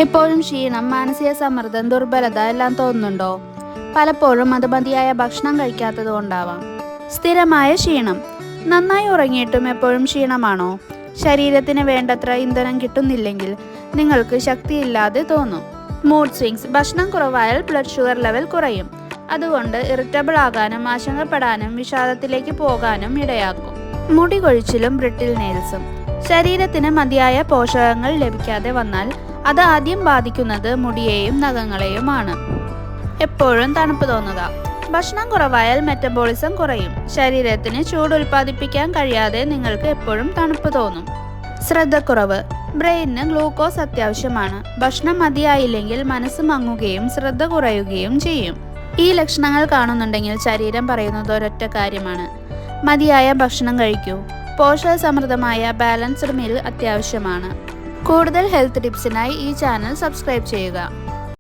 എപ്പോഴും ക്ഷീണം, മാനസിക സമ്മർദ്ദം, ദുർബലത എല്ലാം തോന്നുന്നുണ്ടോ? പലപ്പോഴും അത് മതിയായ ഭക്ഷണം കഴിക്കാത്തത് കൊണ്ടാവാം. സ്ഥിരമായ ക്ഷീണം. നന്നായി ഉറങ്ങിയിട്ടും എപ്പോഴും ക്ഷീണമാണോ? ശരീരത്തിന് വേണ്ടത്ര ഇന്ധനം കിട്ടുന്നില്ലെങ്കിൽ നിങ്ങൾക്ക് ശക്തിയില്ലാതെ തോന്നും. Mood swings. ഭക്ഷണം കുറവായാൽ ബ്ലഡ് ഷുഗർ ലെവൽ കുറയും. അതുകൊണ്ട് ഇറിറ്റബിൾ ആകാനും ആശങ്കപ്പെടാനും വിഷാദത്തിലേക്ക് പോകാനും ഇടയാക്കും. മുടി കൊഴിച്ചിലും ബ്രിട്ടിൽ നെയിൽസും. ശരീരത്തിന് മതിയായ പോഷകങ്ങൾ ലഭിക്കാതെ വന്നാൽ അത് ആദ്യം ബാധിക്കുന്നത് മുടിയെയും നഖങ്ങളെയുമാണ്. എപ്പോഴും തണുപ്പ് തോന്നുക. ഭക്ഷണം കുറവായാൽ മെറ്റബോളിസം കുറയും. ശരീരത്തിന് ചൂട് ഉൽപ്പാദിപ്പിക്കാൻ കഴിയാതെ നിങ്ങൾക്ക് എപ്പോഴും തണുപ്പ് തോന്നും. ശ്രദ്ധക്കുറവ്. ബ്രെയിനിന് ഗ്ലൂക്കോസ് അത്യാവശ്യമാണ്. ഭക്ഷണം മതിയായില്ലെങ്കിൽ മനസ്സ് മങ്ങുകയും ശ്രദ്ധ കുറയുകയും ചെയ്യും. ഈ ലക്ഷണങ്ങൾ കാണുന്നുണ്ടെങ്കിൽ ശരീരം പറയുന്നത് ഒരൊറ്റ കാര്യമാണ്: മതിയായ ഭക്ഷണം കഴിക്കൂ. പോഷകസമൃദ്ധമായ ബാലൻസ്ഡ് മീൽ അത്യാവശ്യമാണ്. കൂടുതൽ ഹെൽത്ത് ടിപ്സിനായി ഈ ചാനൽ സബ്സ്ക്രൈബ് ചെയ്യുക.